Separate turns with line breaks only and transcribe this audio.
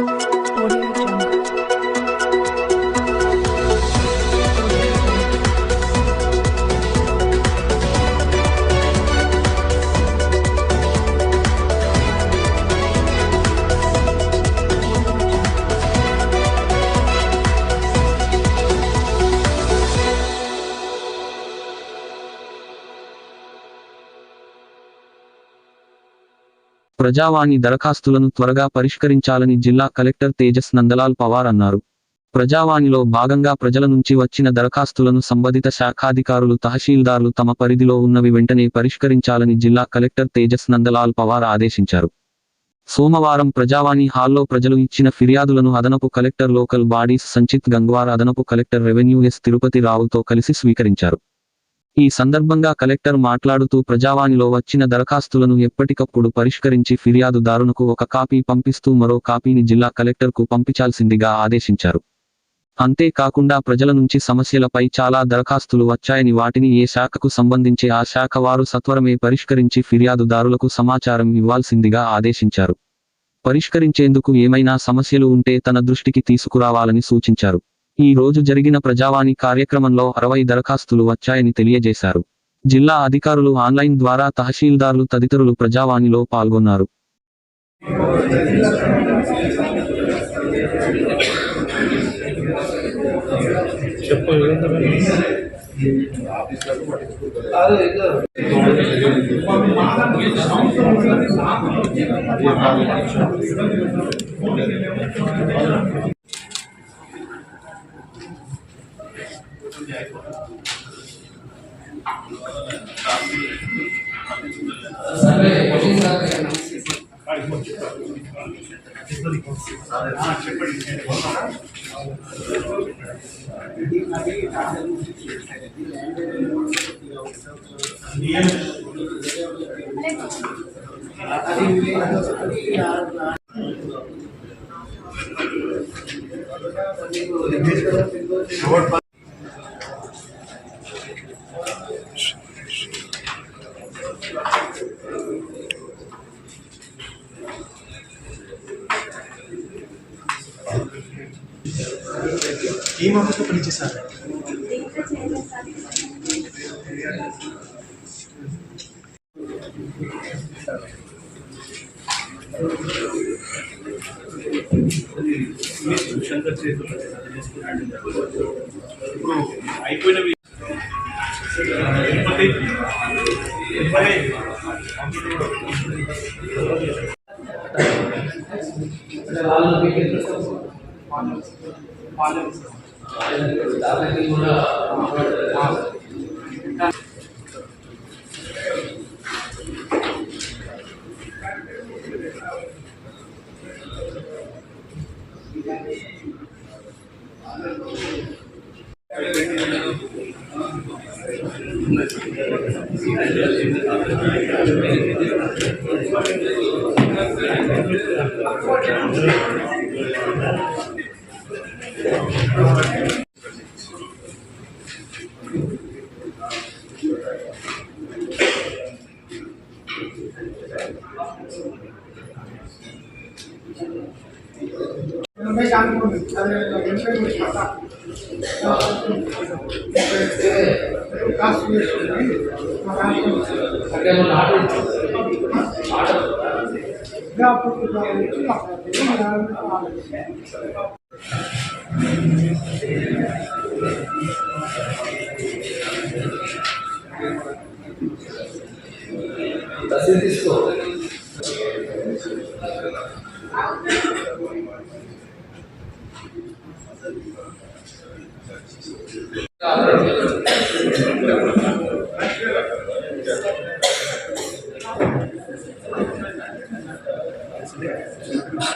Audio Jungle.
ప్రజావాణి దరఖాస్తులను త్వరగా పరిష్కరించాలని జిల్లా కలెక్టర్ తేజస్ నందలాల్ పవార్ అన్నారు. ప్రజావాణిలో భాగంగా ప్రజల నుంచి వచ్చిన దరఖాస్తులను సంబంధిత శాఖాధికారులు తహసీల్దార్లు తమ పరిధిలో ఉన్నవి వెంటనే పరిష్కరించాలని జిల్లా కలెక్టర్ తేజస్ నందలాల్ పవార్ ఆదేశించారు. సోమవారం ప్రజావాణి హాల్లో ప్రజలు ఇచ్చిన ఫిర్యాదులను అదనపు collector local bodies Sanchit Gangwar అదనపు కలెక్టర్ రెవెన్యూ ఎస్ తిరుపతి రావుతో కలిసి స్వీకరించారు. ఈ సందర్భంగా కలెక్టర్ మాట్లాడుతూ ప్రజావాణిలో వచ్చిన దరఖాస్తులను ఎప్పటికప్పుడు పరిష్కరించి ఫిర్యాదుదారునకు ఒక కాపీ పంపిస్తూ మరో కాపీని జిల్లా కలెక్టర్కు పంపించాల్సిందిగా ఆదేశించారు. అంతేకాకుండా ప్రజల నుంచి సమస్యలపై చాలా దరఖాస్తులు వచ్చాయని వాటిని ఏ శాఖకు సంబంధించి ఆ శాఖ వారు సత్వరమే పరిష్కరించి ఫిర్యాదుదారులకు సమాచారం ఇవ్వాల్సిందిగా ఆదేశించారు. పరిష్కరించేందుకు ఏమైనా సమస్యలు ఉంటే తన దృష్టికి తీసుకురావాలని సూచించారు. ఈ రోజు జరిగిన ప్రజావాణి కార్యక్రమంలో 60 దరఖాస్తులు వచ్చాయని తెలియజేశారు. జిల్లా అధికారులు ఆన్లైన్ ద్వారా తహసీల్దార్లు తదితరులు ప్రజావాణిలో పాల్గొన్నారు.
ఏం ఆఫీస్లో పనిచేశారు? అయిపోయినవి తీసుకో.